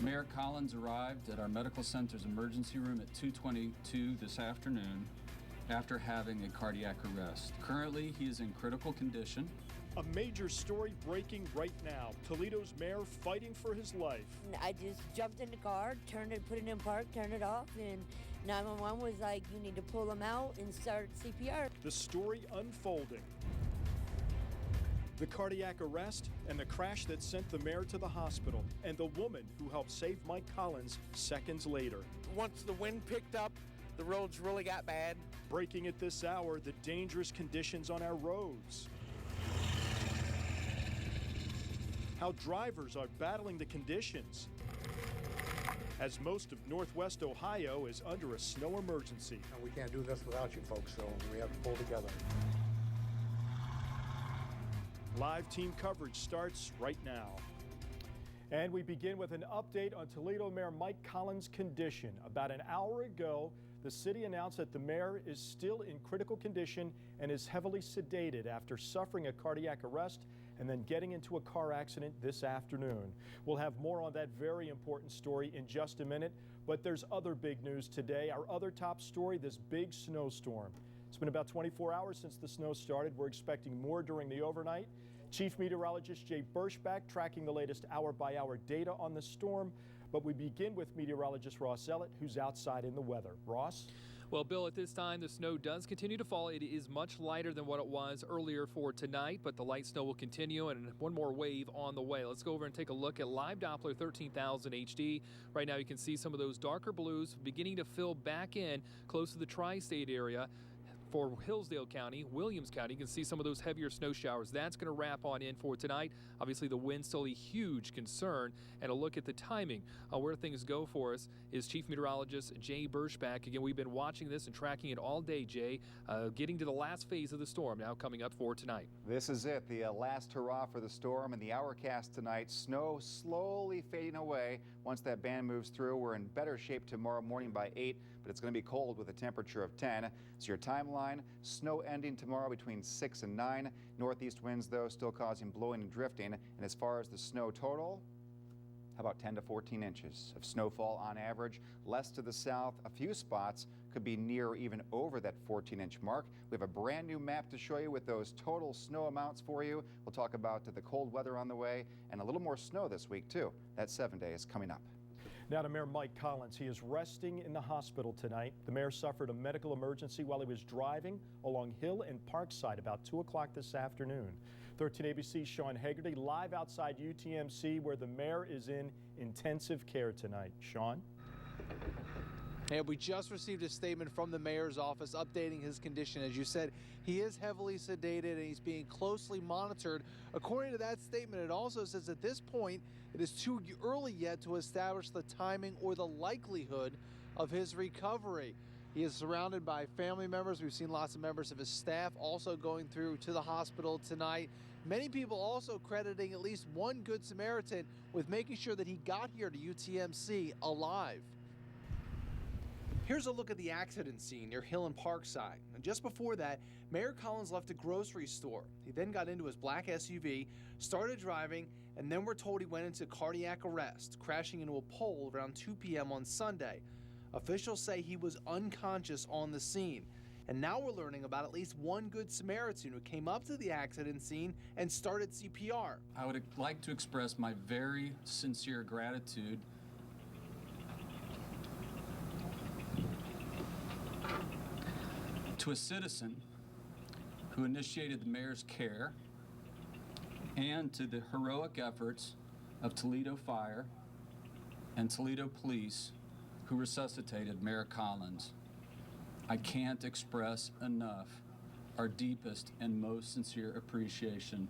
Mayor Collins arrived at our medical center's emergency room at 2:22 this afternoon after having a cardiac arrest. Currently, he is in critical condition. A major story breaking right now. Toledo's mayor fighting for his life. I just jumped in the car, turned it, put it in park, turned it off, and 911 was like, you need to pull him out and start CPR. The story unfolding. The cardiac arrest and the crash that sent the mayor to the hospital, and the woman who helped save Mike Collins seconds later. Once the wind picked up, the roads really got bad. Breaking at this hour, the dangerous conditions on our roads. How drivers are battling the conditions, as most of Northwest Ohio is under a snow emergency. And we can't do this without you folks, so we have to pull together. Live team coverage starts right now. And we begin with an update on Toledo Mayor Mike Collins' condition. About an hour ago, the city announced that the mayor is still in critical condition and is heavily sedated after suffering a cardiac arrest and then getting into a car accident this afternoon. We'll have more on that very important story in just a minute, but there's other big news today. Our other top story, this big snowstorm. It's been about 24 hours since the snow started. We're expecting more during the overnight. Chief Meteorologist Jay Burschback tracking the latest hour-by-hour data on the storm. But we begin with meteorologist Ross Ellett, who's outside in the weather. Ross? Well, Bill, at this time, the snow does continue to fall. It is much lighter than what it was earlier for tonight, but the light snow will continue, and one more wave on the way. Let's go over and take a look at live Doppler 13,000 HD. Right now, you can see some of those darker blues beginning to fill back in close to the tri-state area. For Hillsdale County, Williams County, you can see some of those heavier snow showers. That's going to wrap on in for tonight. Obviously, the wind's still a huge concern. And a look at the timing where things go for us is Chief Meteorologist Jay Burschback. Again, we've been watching this and tracking it all day, Jay. Getting to the last phase of the storm now coming up for tonight. This is it, the last hurrah for the storm and the hourcast tonight. Snow slowly fading away. Once that band moves through, we're in better shape tomorrow morning by 8, but it's going to be cold with a temperature of 10. So your timeline, snow ending tomorrow between 6 and 9. Northeast winds, though, still causing blowing and drifting. And as far as the snow total, how about 10 to 14 inches of snowfall on average? Less to the south, a few spots could be near or even over that 14-inch mark. We have a brand new map to show you with those total snow amounts for you. We'll talk about the cold weather on the way and a little more snow this week, too. That 7-day is coming up. Now to Mayor Mike Collins. He is resting in the hospital tonight. The mayor suffered a medical emergency while he was driving along Hill and Parkside about 2 o'clock this afternoon. 13 ABC's Sean Hagerty live outside UTMC where the mayor is in intensive care tonight. Sean? And we just received a statement from the mayor's office updating his condition. As you said, he is heavily sedated and he's being closely monitored. According to that statement, it also says at this point, it is too early yet to establish the timing or the likelihood of his recovery. He is surrounded by family members. We've seen lots of members of his staff also going through to the hospital tonight. Many people also crediting at least one Good Samaritan with making sure that he got here to UTMC alive. Here's a look at the accident scene near Hill and Parkside. And just before that, Mayor Collins left a grocery store. He then got into his black SUV, started driving, and then we're told he went into cardiac arrest, crashing into a pole around 2 p.m. on Sunday. Officials say he was unconscious on the scene. And now we're learning about at least one Good Samaritan who came up to the accident scene and started CPR. I would like to express my very sincere gratitude to a citizen who initiated the mayor's care and to the heroic efforts of Toledo Fire and Toledo Police who resuscitated Mayor Collins. I can't express enough our deepest and most sincere appreciation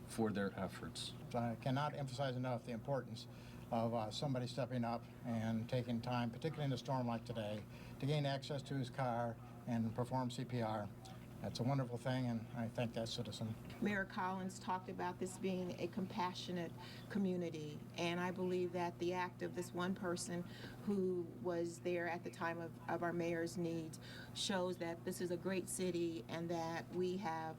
for their efforts. I cannot emphasize enough the importance of somebody stepping up and taking time, particularly in a storm like today, to gain access to his car and perform CPR. That's a wonderful thing, and I thank that citizen. Mayor Collins talked about this being a compassionate community, and I believe that the act of this one person who was there at the time of our mayor's needs shows that this is a great city and that we have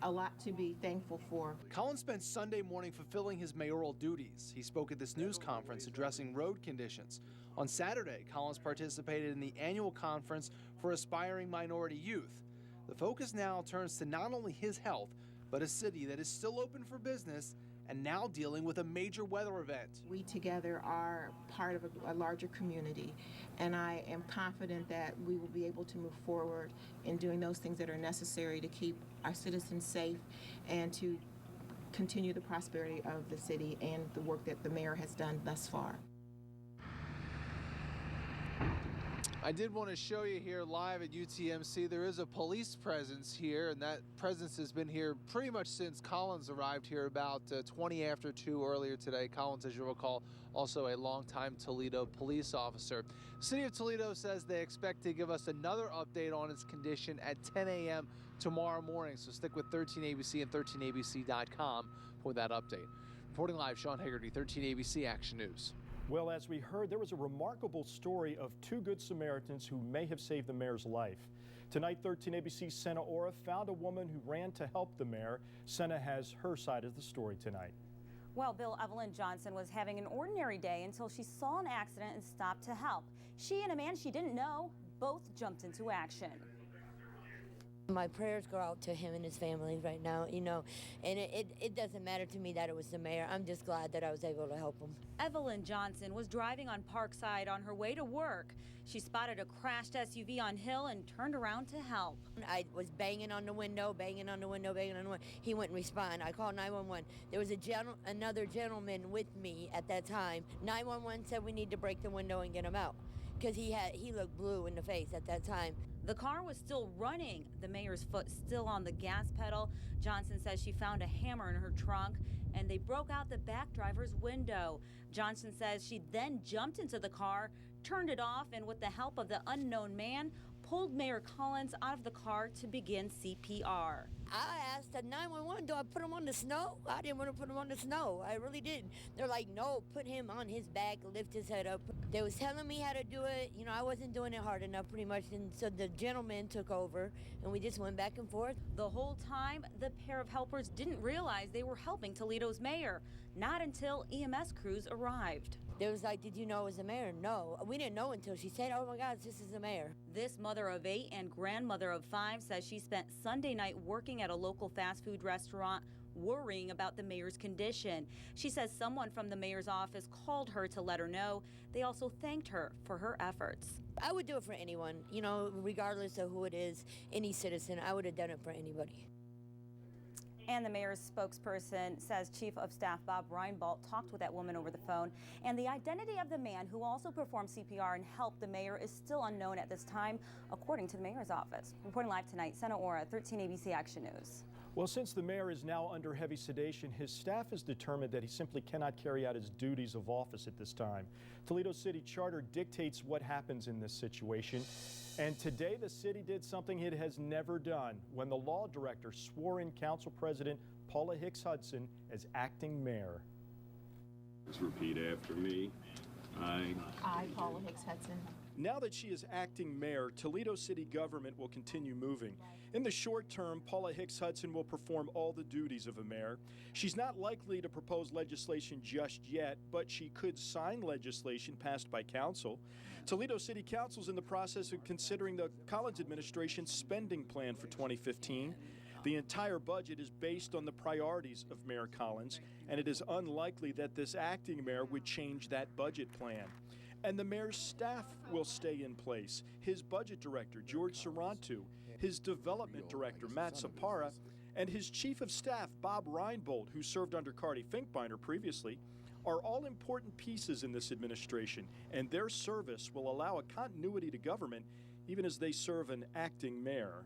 a lot to be thankful for. Collins spent Sunday morning fulfilling his mayoral duties. He spoke at this news conference addressing road conditions. On Saturday, Collins participated in the annual conference for aspiring minority youth. The focus now turns to not only his health, but a city that is still open for business and now dealing with a major weather event. We together are part of a larger community, and I am confident that we will be able to move forward in doing those things that are necessary to keep our citizens safe and to continue the prosperity of the city and the work that the mayor has done thus far. I did want to show you here live at UTMC. There is a police presence here, and that presence has been here pretty much since Collins arrived here about 20 after 2 earlier today. Collins, as you'll recall, also a longtime Toledo police officer. City of Toledo says they expect to give us another update on its condition at 10 a.m. tomorrow morning, so stick with 13ABC and 13ABC.com for that update. Reporting live, Sean Haggerty, 13ABC Action News. Well, as we heard, there was a remarkable story of 2 good Samaritans who may have saved the mayor's life. Tonight, 13ABC's Senna Ora found a woman who ran to help the mayor. Senna has her side of the story tonight. Well, Bill, Evelyn Johnson was having an ordinary day until she saw an accident and stopped to help. She and a man she didn't know both jumped into action. My prayers go out to him and his family right now, you know, and it doesn't matter to me that it was the mayor. I'm just glad that I was able to help him. Evelyn Johnson was driving on Parkside on her way to work. She spotted a crashed SUV on Hill and turned around to help. I was banging on the window. He wouldn't respond. I called 911. There was another gentleman with me at that time. 911 said we need to break the window and get him out because he looked blue in the face at that time. The car was still running, the mayor's foot still on the gas pedal. Johnson says she found a hammer in her trunk and they broke out the back driver's window. Johnson says she then jumped into the car, turned it off, and with the help of the unknown man, pulled Mayor Collins out of the car to begin CPR. I asked the 911, do I put him on the snow? I didn't want to put him on the snow. I really didn't. They're like, no, put him on his back, lift his head up. They was telling me how to do it. You know, I wasn't doing it hard enough pretty much. And so the gentleman took over and we just went back and forth. The whole time, the pair of helpers didn't realize they were helping Toledo's mayor. Not until EMS crews arrived. They was like, did you know it was the mayor? No, we didn't know until she said, oh my God, this is the mayor. This mother of 8 and grandmother of 5 says she spent Sunday night working at a local fast food restaurant worrying about the mayor's condition. She says someone from the mayor's office called her to let her know. They also thanked her for her efforts. I would do it for anyone, you know, regardless of who it is, any citizen, I would have done it for anybody. And the mayor's spokesperson says Chief of Staff Bob Reinbold talked with that woman over the phone. And the identity of the man who also performed CPR and helped the mayor is still unknown at this time, according to the mayor's office. Reporting live tonight, Senna Ora, 13ABC Action News. Well, since the mayor is now under heavy sedation, his staff is determined that he simply cannot carry out his duties of office at this time. Toledo City Charter dictates what happens in this situation. And today the city did something it has never done when the law director swore in Council President Paula Hicks Hudson as acting mayor. Let's repeat after me. I, Paula Hicks Hudson. Now that she is acting mayor, Toledo city government will continue moving. In the short term, Paula Hicks Hudson will perform all the duties of a mayor. She's not likely to propose legislation just yet, but she could sign legislation passed by council. Toledo City Council is in the process of considering the Collins administration's spending plan for 2015. The entire budget is based on the priorities of Mayor Collins, and it is unlikely that this acting mayor would change that budget plan. And the mayor's staff will stay in place. His budget director, George Sarantu, his development director, Matt Sapara, and his chief of staff, Bob Reinbold, who served under Cardi Finkbeiner previously, are all important pieces in this administration, and their service will allow a continuity to government even as they serve an acting mayor.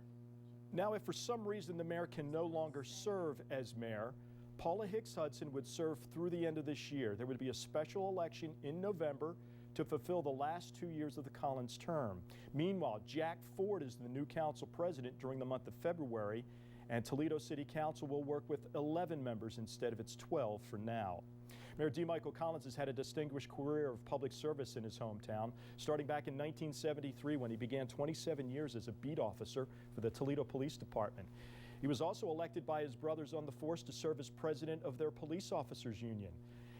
Now, if for some reason the mayor can no longer serve as mayor, Paula Hicks Hudson would serve through the end of this year. There would be a special election in November to fulfill the last 2 years of the Collins term. Meanwhile, Jack Ford is the new council president during the month of February, and Toledo City Council will work with 11 members instead of its 12 for now. Mayor D. Michael Collins has had a distinguished career of public service in his hometown, starting back in 1973 when he began 27 years as a beat officer for the Toledo Police Department. He was also elected by his brothers on the force to serve as president of their police officers union.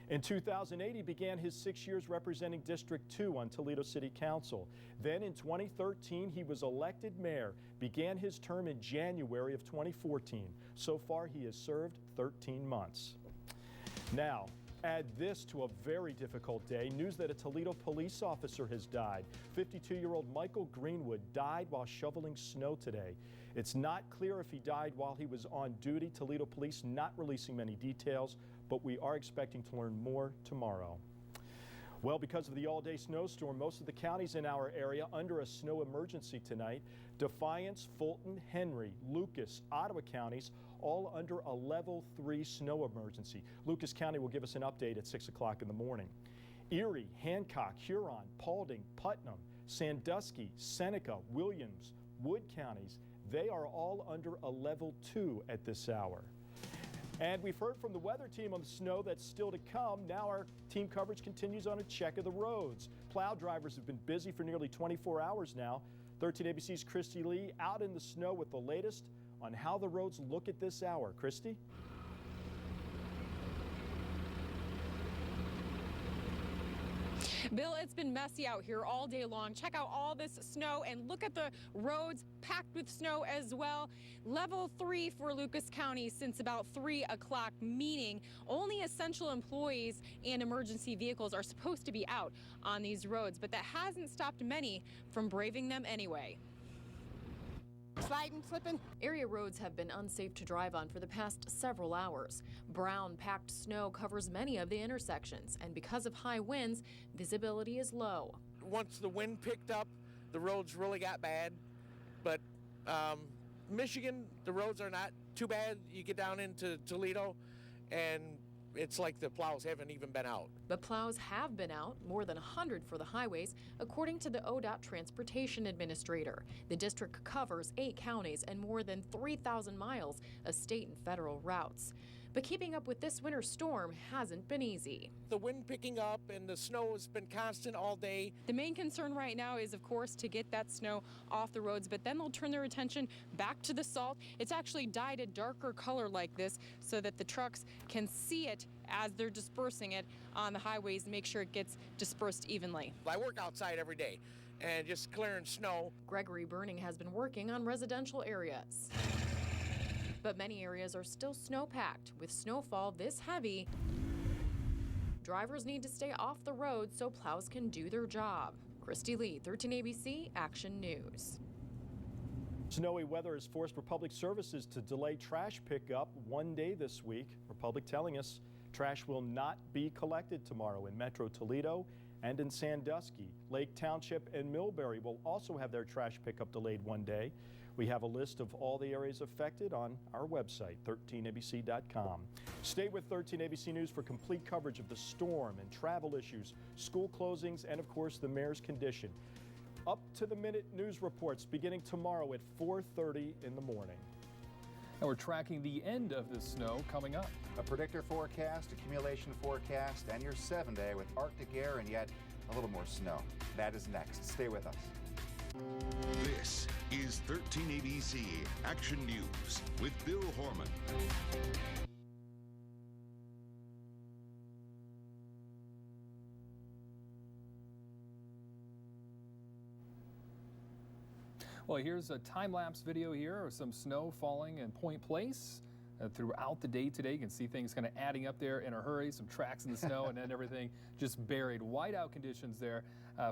In 2008, he began his 6 years representing District 2 on Toledo City Council. Then in 2013, he was elected mayor, began his term in January of 2014. So far, he has served 13 months. Now, add this to a very difficult day. News that a Toledo police officer has died. 52-year-old Michael Greenwood died while shoveling snow today. It's not clear if he died while he was on duty. Toledo police not releasing many details, but we are expecting to learn more tomorrow. Well, because of the all-day snowstorm, most of the counties in our area under a snow emergency tonight. Defiance, Fulton, Henry, Lucas, Ottawa counties all under a level 3 snow emergency. Lucas County will give us an update at 6 o'clock in the morning. Erie, Hancock, Huron, Paulding, Putnam, Sandusky, Seneca, Williams, Wood counties, they are all under a level 2 at this hour. And we've heard from the weather team on the snow that's still to come. Now our team coverage continues on a check of the roads. Plow drivers have been busy for nearly 24 hours now. 13 ABC's Christy Lee out in the snow with the latest on how the roads look at this hour. Christy? Bill, it's been messy out here all day long. Check out all this snow and look at the roads packed with snow as well. Level 3 for Lucas County since about 3 o'clock, meaning only essential employees and emergency vehicles are supposed to be out on these roads, but that hasn't stopped many from braving them anyway. Sliding, slipping. Area roads have been unsafe to drive on for the past several hours. Brown packed snow covers many of the intersections, and because of high winds, visibility is low. Once the wind picked up, the roads really got bad. But Michigan, the roads are not too bad. You get down into Toledo, and it's like the plows haven't even been out. But plows have been out, more than 100 for the highways, according to the ODOT Transportation Administrator. The district covers 8 counties and more than 3,000 miles of state and federal routes. But keeping up with this winter storm hasn't been easy. The wind picking up and the snow has been constant all day. The main concern right now is, of course, to get that snow off the roads, but then they'll turn their attention back to the salt. It's actually dyed a darker color like this so that the trucks can see it as they're dispersing it on the highways and make sure it gets dispersed evenly. I work outside every day and just clearing snow. Gregory Burning has been working on residential areas. But many areas are still snow-packed. With snowfall this heavy, drivers need to stay off the road so plows can do their job. Christy Lee, 13 ABC, Action News. Snowy weather has forced Republic Services to delay trash pickup one day this week. Republic telling us trash will not be collected tomorrow in Metro Toledo and in Sandusky. Lake Township and Millbury will also have their trash pickup delayed one day. We have a list of all the areas affected on our website, 13abc.com. Stay with 13 ABC News for complete coverage of the storm and travel issues, school closings, and of course the mayor's condition. Up-to-the-minute news reports beginning tomorrow at 4:30 in the morning. And we're tracking the end of this snow coming up. A predictor forecast, accumulation forecast, and your 7-day with Arctic air and yet a little more snow. That is next. Stay with us. This is 13 ABC Action News with Bill Horman. Well, here's a time-lapse video here of some snow falling in Point Place throughout the day today. You can see things kind of adding up there in a hurry, some tracks in the snow, and then everything just buried. Whiteout conditions there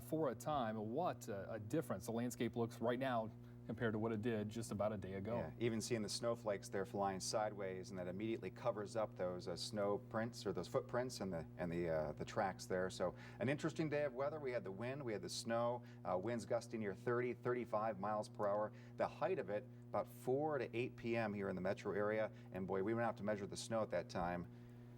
for a time. What a difference the landscape looks right now compared to what it did just about a day ago. Yeah, even seeing the snowflakes there flying sideways, and that immediately covers up those snow prints or those footprints and the tracks there. So an interesting day of weather. We had the wind, we had the snow, winds gusting near 30, 35 miles per hour. The height of it about 4 to 8 p.m. here in the metro area, and boy, we went out to measure the snow at that time.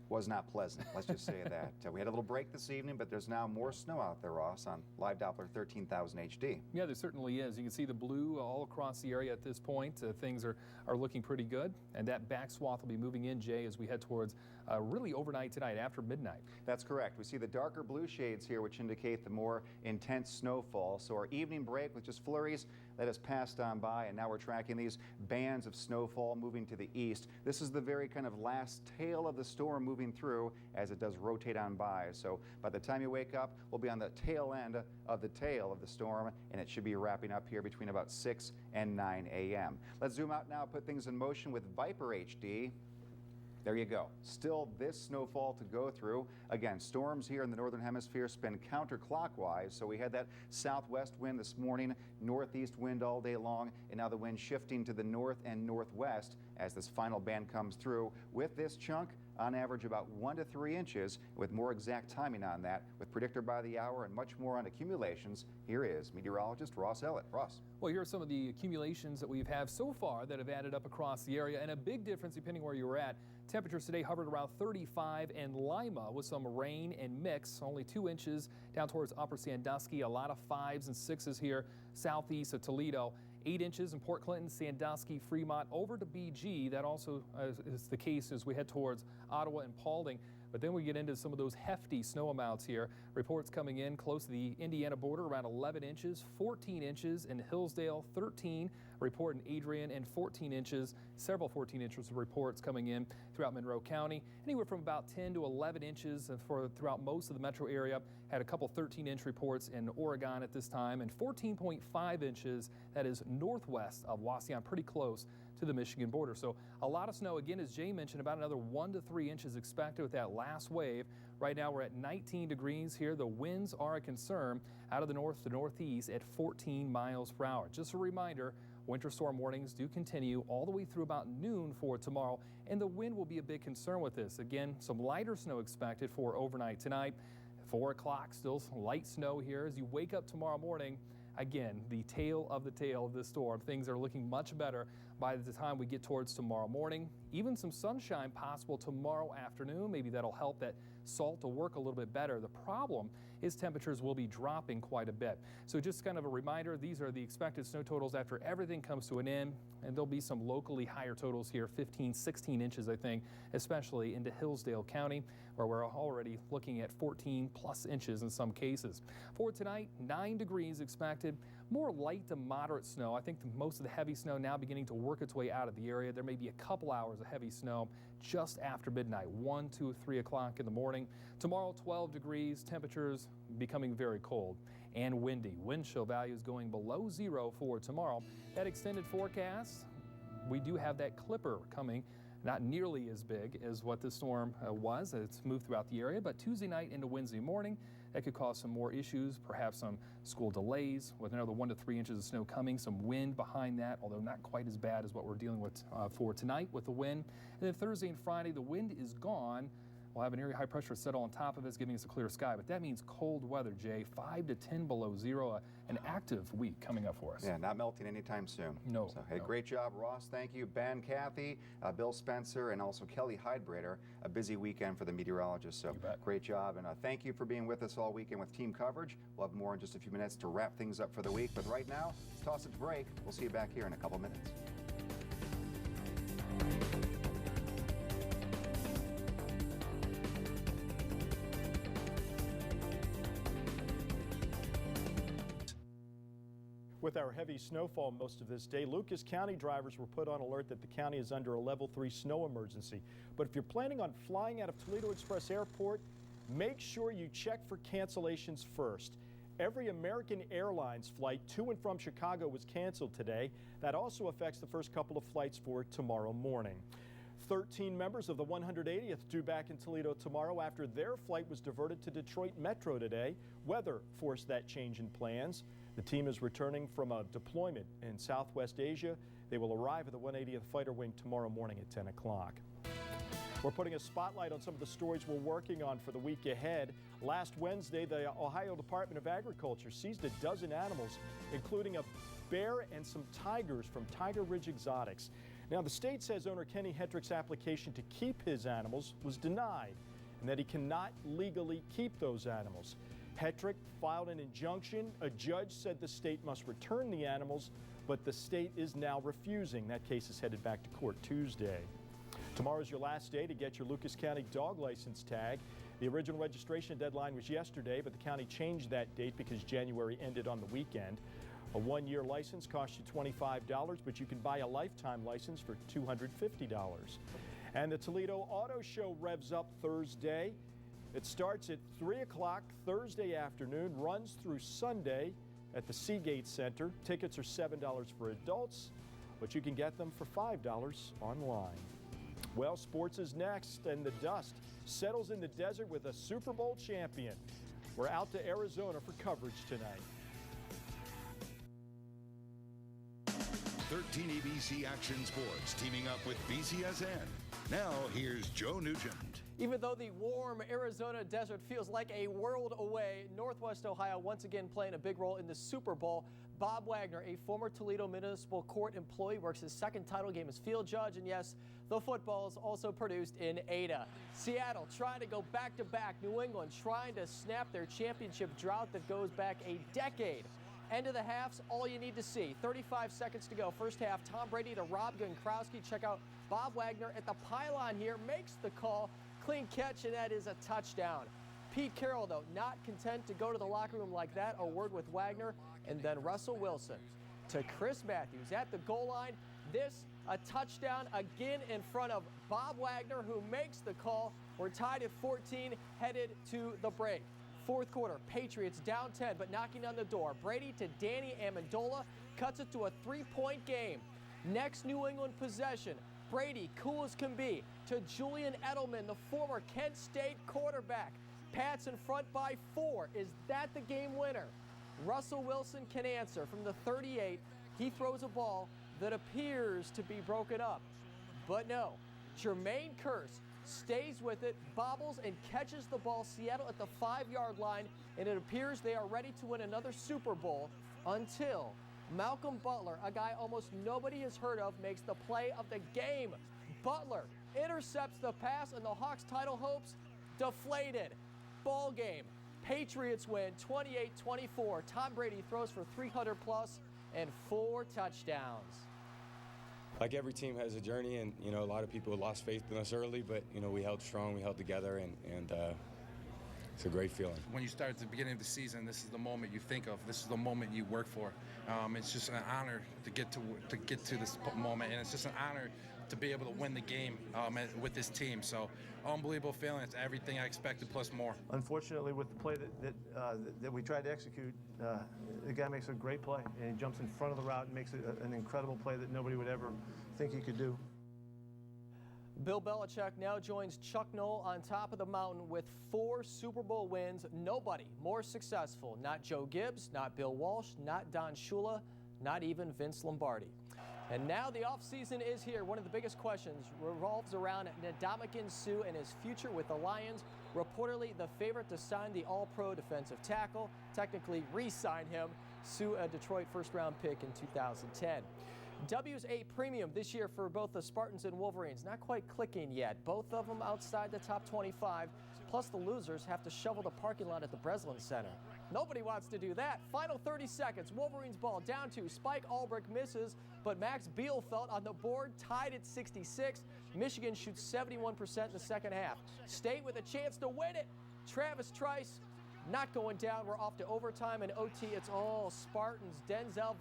Was not pleasant, let's just say that. We had a little break this evening, but there's now more snow out there, Ross, on Live Doppler 13,000 HD. Yeah, there certainly is. You can see the blue all across the area at this point. Things are looking pretty good, and that back swath will be moving in, Jay, as we head towards really overnight tonight after midnight. That's correct. We see the darker blue shades here, which indicate the more intense snowfall. So our evening break with just flurries that has passed on by, and now we're tracking these bands of snowfall moving to the east. This is the very kind of last tail of the storm moving through as it does rotate on by. So by the time you wake up, we'll be on the tail end of the tail of the storm, and it should be wrapping up here between about 6 and 9 a.m. Let's zoom out now, put things in motion with Viper HD. There you go. Still this snowfall to go through. Again, storms here in the northern hemisphere spin counterclockwise. So we had that southwest wind this morning, northeast wind all day long, and now the wind shifting to the north and northwest as this final band comes through. With this chunk, on average about 1 to 3 inches, with more exact timing on that, with predictor by the hour and much more on accumulations. Here is meteorologist Ross Ellett. Ross. Well, here are some of the accumulations that we've had so far that have added up across the area, and a big difference depending where you were at. Temperatures today hovered around 35 in Lima with some rain and mix, only 2 inches down towards Upper Sandusky. A lot of 5s and 6s here southeast of Toledo. 8 inches in Port Clinton, Sandusky, Fremont, over to BG. That also is the case as we head towards Ottawa and Paulding. But then we get into some of those hefty snow amounts here. Reports coming in close to the Indiana border, around 11 inches, 14 inches in Hillsdale, 13. Report in Adrian, and 14 inches, several 14 inches of reports coming in throughout Monroe County. Anywhere from about 10 to 11 inches throughout most of the metro area. Had a couple 13-inch reports in Oregon at this time, and 14.5 inches, that is northwest of Wauseon, pretty close to the Michigan border. So a lot of snow, again, as Jay mentioned, about another 1 to 3 inches expected with that last wave. Right now we're at 19 degrees here. The winds are a concern out of the north to northeast at 14 miles per hour. Just a reminder, winter storm warnings do continue all the way through about noon for tomorrow, and the wind will be a big concern with this. Again, some lighter snow expected for overnight tonight. 4 o'clock, still some light snow here. As you wake up tomorrow morning, again, the tail of the storm. Things are looking much better by the time we get towards tomorrow morning. Even some sunshine possible tomorrow afternoon. Maybe that'll help that salt to work a little bit better. The problem is temperatures will be dropping quite a bit. So just kind of a reminder, these are the expected snow totals after everything comes to an end, and there'll be some locally higher totals here, 15, 16 inches, I think, especially into Hillsdale County, where we're already looking at 14 plus inches in some cases. For tonight, 9 degrees expected, more light to moderate snow. I think most of the heavy snow now beginning to work its way out of the area. There may be a couple hours of heavy snow just after midnight, 1, 2, 3 o'clock in the morning. Tomorrow, 12 degrees, temperatures becoming very cold and windy. Wind chill values going below 0 for tomorrow. That extended forecast, we do have that clipper coming. Not nearly as big as what the storm was. It's moved throughout the area, but Tuesday night into Wednesday morning, that could cause some more issues, perhaps some school delays with another 1 to 3 inches of snow coming, some wind behind that, although not quite as bad as what we're dealing with for tonight with the wind. And then Thursday and Friday, the wind is gone. We'll have an area high pressure settle on top of us, giving us a clear sky, but that means cold weather, Jay. 5 to 10 below 0, an active week coming up for us. Yeah, not melting anytime soon. No. So, hey, no. Great job, Ross. Thank you. Ben, Kathy, Bill Spencer, and also Kelly Heidbrader. A busy weekend for the meteorologists, so great job. And thank you for being with us all weekend with team coverage. We'll have more in just a few minutes to wrap things up for the week, but right now, let's toss it to break. We'll see you back here in a couple minutes. With our heavy snowfall most of this day, Lucas County drivers were put on alert that the county is under a level 3 snow emergency. But if you're planning on flying out of Toledo Express Airport, make sure you check for cancellations first. Every American Airlines flight to and from Chicago was canceled today. That also affects the first couple of flights for tomorrow morning. 13 members of the 180th due back in Toledo tomorrow after their flight was diverted to Detroit Metro today. Weather forced that change in plans. The team is returning from a deployment in Southwest Asia. They will arrive at the 180th Fighter Wing tomorrow morning at 10 o'clock. We're putting a spotlight on some of the stories we're working on for the week ahead. Last Wednesday, the Ohio Department of Agriculture seized a dozen animals, including a bear and some tigers from Tiger Ridge Exotics. Now, the state says owner Kenny Hetrick's application to keep his animals was denied and that he cannot legally keep those animals. Hetrick filed an injunction. A judge said the state must return the animals, but the state is now refusing. That case is headed back to court Tuesday. Tomorrow's your last day to get your Lucas County dog license tag. The original registration deadline was yesterday, but the county changed that date because January ended on the weekend. A one-year license costs you $25, but you can buy a lifetime license for $250. And the Toledo Auto Show revs up Thursday. It starts at 3 o'clock Thursday afternoon, runs through Sunday at the Seagate Center. Tickets are $7 for adults, but you can get them for $5 online. Well, sports is next, and the dust settles in the desert with a Super Bowl champion. We're out to Arizona for coverage tonight. 13 ABC Action Sports teaming up with BCSN. Now here's Joe Nugent. Even though the warm Arizona desert feels like a world away, Northwest Ohio once again playing a big role in the Super Bowl. Bob Wagner, a former Toledo Municipal Court employee, works his second title game as field judge, and yes, the football is also produced in Ada. Seattle trying to go back-to-back. New England trying to snap their championship drought that goes back a decade. End of the halves, all you need to see. 35 seconds to go. First half, Tom Brady to Rob Gronkowski. Check out Bob Wagner at the pylon here, makes the call. Clean catch, and that is a touchdown. Pete Carroll, though, not content to go to the locker room like that. A word with Wagner, and then Russell Wilson to Chris Matthews at the goal line. This, a touchdown again in front of Bob Wagner, who makes the call. We're tied at 14, headed to the break. Fourth quarter, Patriots down 10, but knocking on the door. Brady to Danny Amendola, cuts it to a 3-point game. Next New England possession, Brady, cool as can be, to Julian Edelman, the former Kent State quarterback. Pats in front by 4. Is that the game winner? Russell Wilson can answer from the 38. He throws a ball that appears to be broken up. But no, Jermaine Kearse stays with it, bobbles and catches the ball. Seattle at the 5-yard line, and it appears they are ready to win another Super Bowl until Malcolm Butler, a guy almost nobody has heard of, makes the play of the game. Butler intercepts the pass, and the Hawks' title hopes deflated. Ball game. Patriots win 28-24. Tom Brady throws for 300+ and 4 touchdowns. Like every team has a journey, and a lot of people lost faith in us early, but we held strong, we held together, and it's a great feeling. When you start at the beginning of the season, this is the moment you think of. This is the moment you work for. It's just an honor to get to this moment, and it's just an honor to be able to win the game with this team. So, unbelievable feeling. It's everything I expected plus more. Unfortunately, with the play that we tried to execute, the guy makes a great play, and he jumps in front of the route and makes an incredible play that nobody would ever think he could do. Bill Belichick now joins Chuck Noll on top of the mountain with 4 Super Bowl wins. Nobody more successful. Not Joe Gibbs, not Bill Walsh, not Don Shula, not even Vince Lombardi. And now the offseason is here. One of the biggest questions revolves around Ndamukong Suh and his future with the Lions. Reportedly the favorite to sign the All-Pro defensive tackle. Technically re-sign him. Suh, a Detroit first-round pick in 2010. W's 8 premium this year for both the Spartans and Wolverines. Not quite clicking yet. Both of them outside the top 25. Plus the losers have to shovel the parking lot at the Breslin Center. Nobody wants to do that. Final 30 seconds. Wolverines ball down to Spike Ulbrich misses, but Max Bielfeldt on the board tied at 66. Michigan shoots 71% in the second half. State with a chance to win it. Travis Trice not going down. We're off to overtime and OT. It's all Spartans. Denzel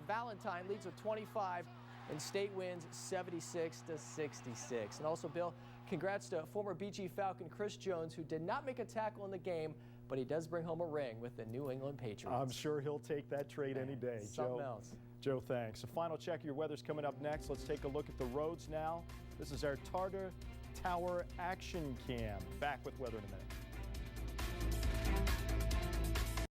Valentine leads with 25, and State wins 76-66. And also, Bill, congrats to former BG Falcon Chris Jones, who did not make a tackle in the game, but he does bring home a ring with the New England Patriots. I'm sure he'll take that trade any day. Something else. Joe, thanks. A final check of your weather's coming up next. Let's take a look at the roads now. This is our Tartar Tower Action Cam. Back with weather in a minute.